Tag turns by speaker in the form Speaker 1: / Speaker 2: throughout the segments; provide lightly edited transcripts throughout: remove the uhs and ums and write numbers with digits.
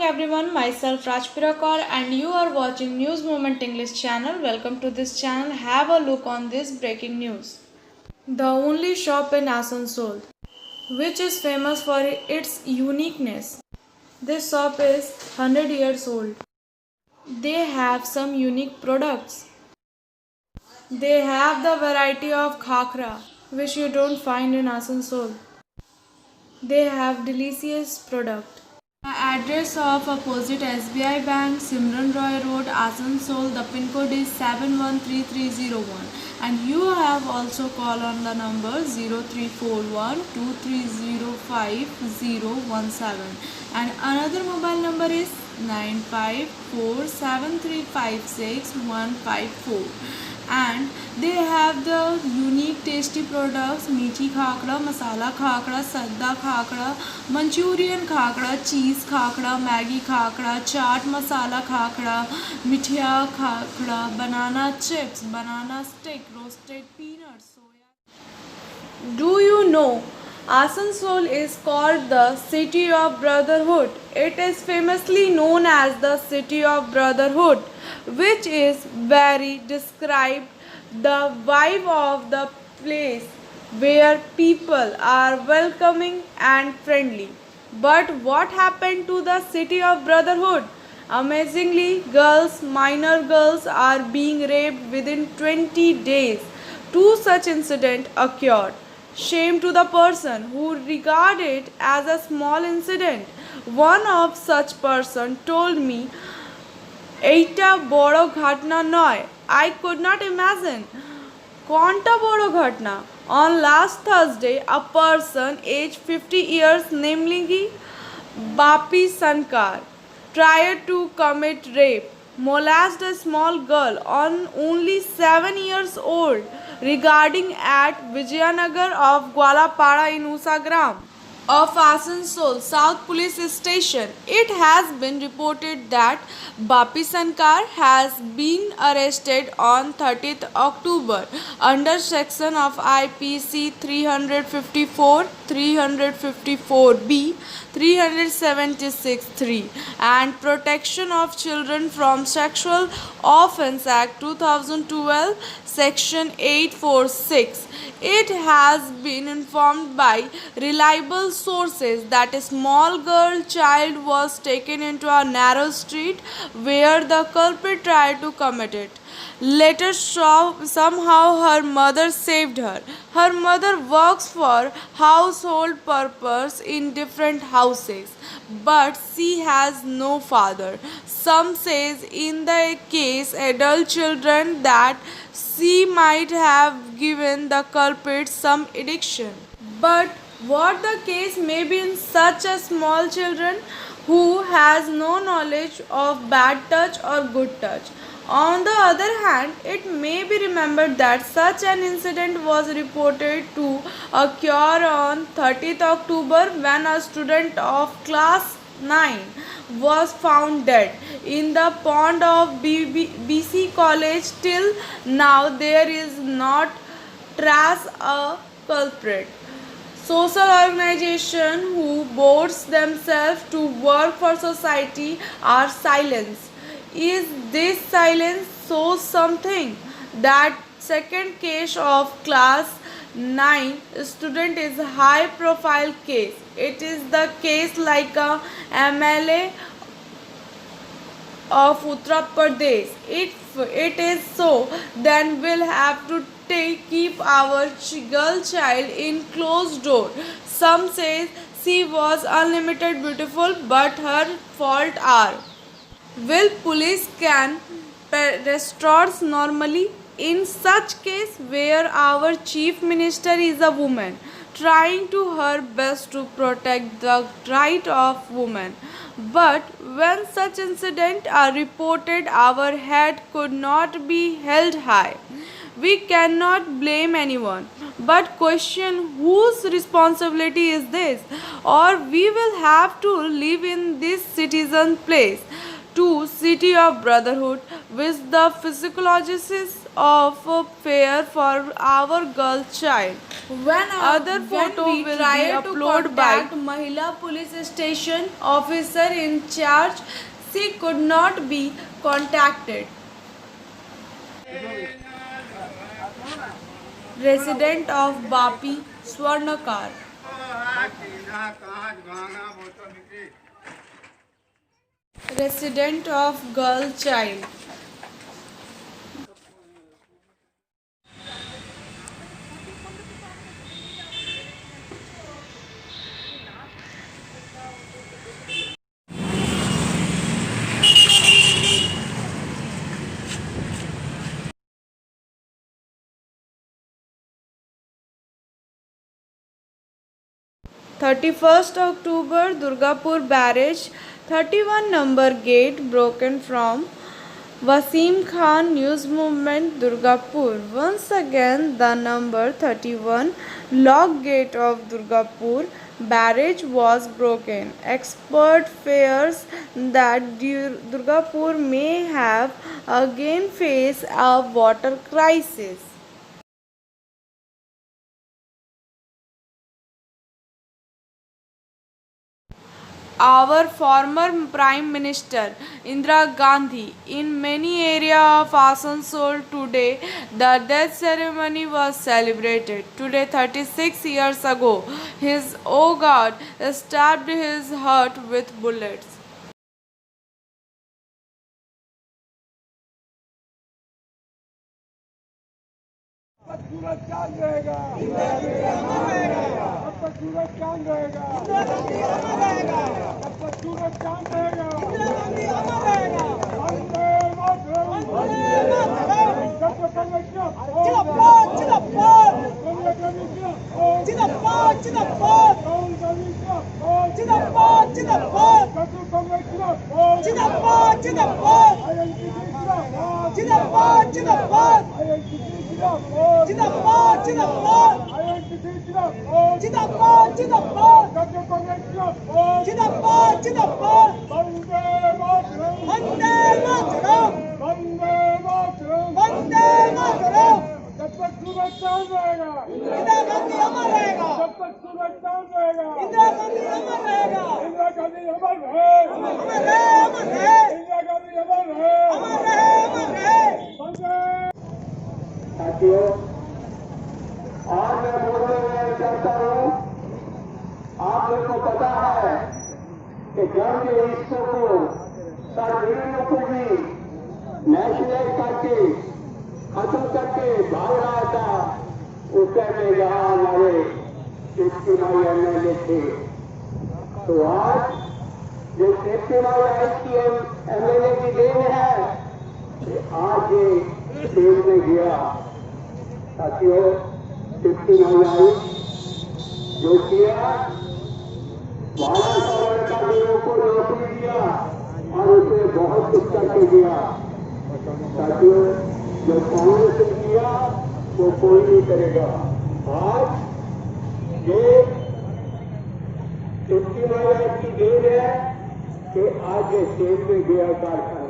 Speaker 1: everyone, myself Rajpirakar and you are watching News Moment English channel. Welcome to this channel. Have a look on this breaking news. The only shop in Asansol, which is famous for its uniqueness. This shop is 100 years old. They have some unique products. They have the variety of khakra, which you don't find in Asansol. They have delicious product. The address of opposite SBI Bank, Simran Roy Road, Asansol. The pin code is 713301. And you have also call on the number 0341 2305 and another mobile number is 9547356154. And they have the unique tasty products: meethi khakra, masala khakra, sadda khakra, Manchurian khakra, cheese khakra, Maggi khakra, chaat masala khakra, mithia khakra, banana chips, banana stick, roasted peanuts, soya. Do you know Asansol is called the City of Brotherhood? It is famously known as the City of Brotherhood, which is very described the vibe of the place where people are welcoming and friendly. But what happened to the City of Brotherhood? Amazingly, minor girls are being raped within 20 days. Two such incidents occurred. Shame to the person who regarded it as a small incident. One of such person told me, "Eita boro ghatna noy." I could not imagine. Konta boro ghatna. On last Thursday, a person aged 50 years, namely Bapi Sankar, tried to commit rape, molest a small girl on only 7 years old regarding at Vijayanagar of Gwalapara in Usagram of Asansol South Police Station. It has been reported that Bapi Sankar has been arrested on 30th October under section of IPC 354, 354B, 376(3) and Protection of Children from Sexual Offence Act 2012, section 846. It has been informed by reliable sources that a small girl child was taken into a narrow street where the culprit tried to commit it. Later, somehow her mother saved her. Her mother works for household purpose in different houses, but she has no father. Some says in the case adult children that she might have given the culprit some addiction. But what the case may be in such a small children who has no knowledge of bad touch or good touch. On the other hand, it may be remembered that such an incident was reported to occur on 30th October when a student of class 9 was found dead in the pond of BC College. Till now, there is not trace a culprit. Social organizations who boast themselves to work for society are silenced. Is this silence shows something? That second case of class 9 student is a high profile case. It is the case like a MLA of Uttar Pradesh. If it is so, then we'll have to keep our girl child in closed door. Some say she was unlimited beautiful, but her fault are. Will police can restores normally in such case where our chief minister is a woman trying to her best to protect the right of women? But when such incidents are reported, our head could not be held high. We cannot blame anyone, but question whose responsibility is this? Or we will have to live in this citizen place to City of Brotherhood with the physiologists of fear for our girl child. Other photo will be uploaded by Mahila police station officer in charge. She could not be contacted. Resident of Bapi, Swarnakar. Resident of Girl Child. October 31, Durgapur barrage, 31 number gate broken from Wasim Khan News Movement, Durgapur. Once again, the number 31 lock gate of Durgapur barrage was broken. Expert fears that Durgapur may have again face a water crisis. Our former Prime Minister Indira Gandhi in many areas of Asansol today. The death ceremony was celebrated. Today, 36 years ago, his God stabbed his heart with bullets.
Speaker 2: सूरज चांद रहेगा, अब तक सूरज चांद रहेगा, अब तक सूरज चांद रहेगा, वंदे मातरम, जब तक सूरज चांद रहेगा, इंदिरा गांधी अमर रहेगा, जब तक सूरज चांद रहेगा, इंदिरा गांधी अमर रहेगा, इंदिरा गांधी अमर रहे, अमर रहे, अमर रहे, इंदिरा गांधी अमर रहे, अमर रहे, अमर रहे। साथियों, आज मैं बोलने में चाहता हूँ, आप लोगों को पता है कि जब ये इसको सर्वियों को भी नेशनल करके खत्म करके भाग रहा था, उस टाइम में यहाँ हमारे सेप्टीमाई एमएलए थे। तो आज ये सेप्टीमाई आईसीएम एमएलए की देन है कि आज ये जेल में गया। साथियों, सेप्टीमाई आई जो किया, 1200 लड़का लोगों को नौकरी दिया और उसे बहुत कुछ करके दिया। साथियों, जो कांग्रेस ने किया वो कोई नहीं करेगा। आज ये सेप्टीमाई की देन है कि आज ये जेल में गया कारखाना।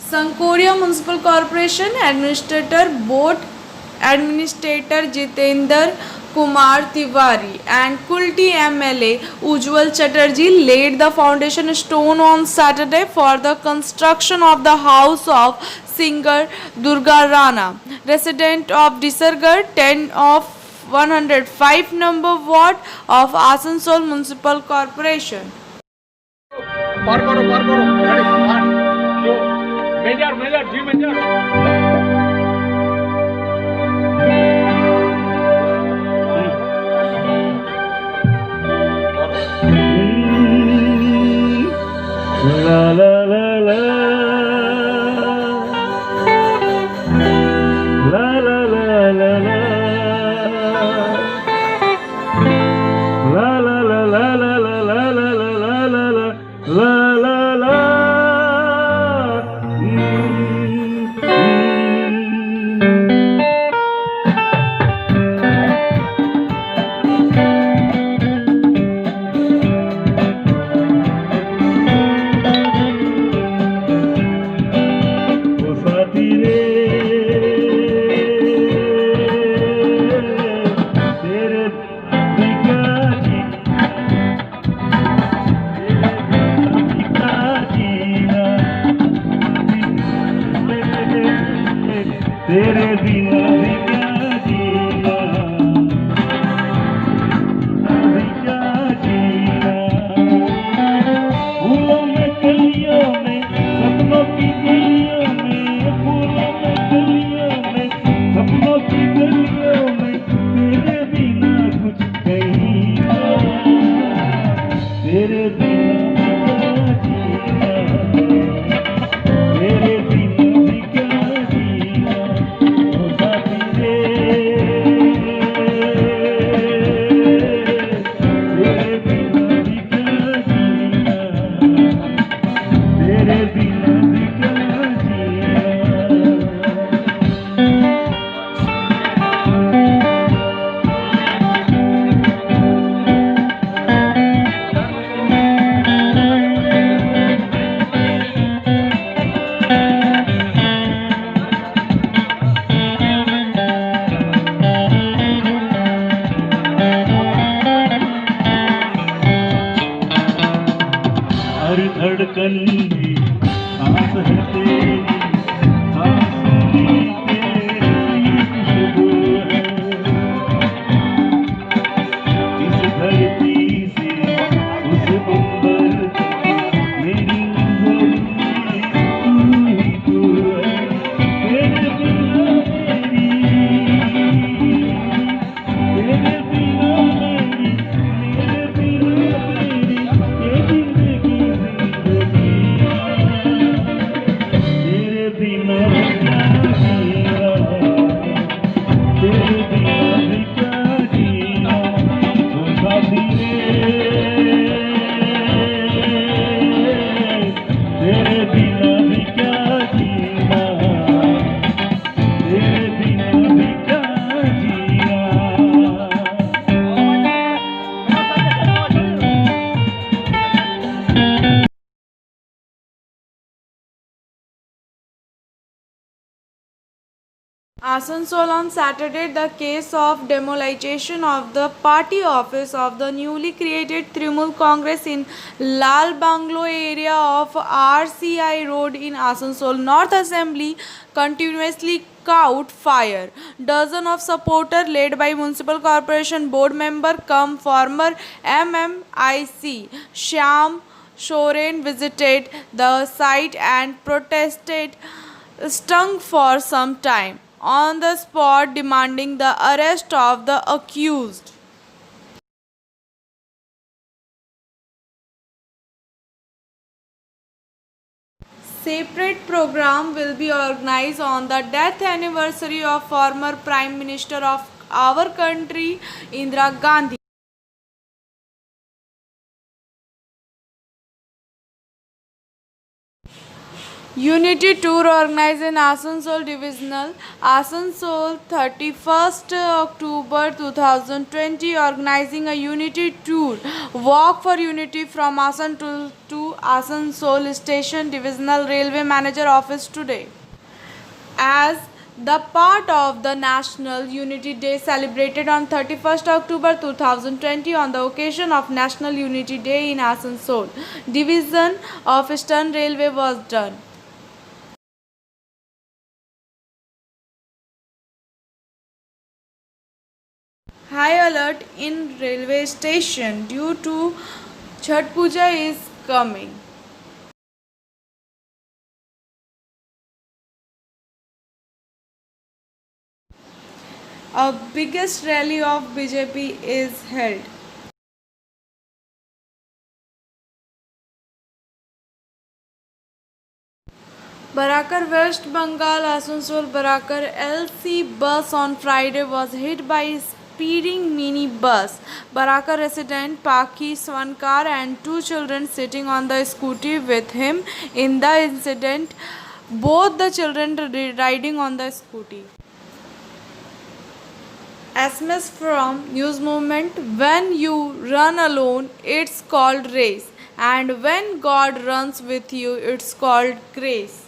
Speaker 1: Sankoria Municipal Corporation Administrator Jitendra Kumar Tiwari and Kulti MLA Ujjwal Chatterjee laid the foundation stone on Saturday for the construction of the house of singer Durga Rana, resident of Disargarh, 10 of 105 number ward of Asansol Municipal Corporation.
Speaker 2: पार करो ready जो major ji major la la la la la la la la la
Speaker 3: तेरे बिना तेरे बिना भी क्या जीना ओ साथी रे तेरे बिना भी क्या जीना तेरे बिना भी क्या जीना हर धड़कन में सांस है तेरी सांसों में तेरी खुशबू है इस धरती से उस अंबर तक मेरी नजर में तू है तेरे बिना मेरी तेरे बिना मेरी तेरे बिना मेरी ये जिंदगी तेरे बिना क्या जीना तेरे बिना भी क्या जीना ओ साथी रे तेरे बिना भी क्या जीना तेरे बिना भी क्या जीना
Speaker 1: Asansol on Saturday, the case of demolition of the party office of the newly created Trinamool Congress in Lal Banglo area of RCI Road in Asansol North Assembly continuously caught fire. Dozens of supporters led by Municipal Corporation board member cum former MMIC Shyam Soren visited the site and protested stung for some time on the spot, demanding the arrest of the accused. Separate program will be organized on the death anniversary of former Prime Minister of our country, Indira Gandhi. Unity Tour organized in Asansol Divisional, Asansol 31st October 2020 organizing a Unity Tour Walk for Unity from Asansol to Asansol Station Divisional Railway Manager Office today. As the part of the National Unity Day celebrated on 31st October 2020 on the occasion of National Unity Day in Asansol, Division of Eastern Railway was done. High alert in railway station due to Chhath Puja is coming. A biggest rally of BJP is held. Barakar West Bengal Asansol Barakar LC bus on Friday was hit by a speeding mini bus. Barakar resident Paki Swankar and two children sitting on the scooty with him in the incident. Both the children riding on the scooty. SMS from News Movement: when you run alone, it's called race, and when God runs with you, it's called grace.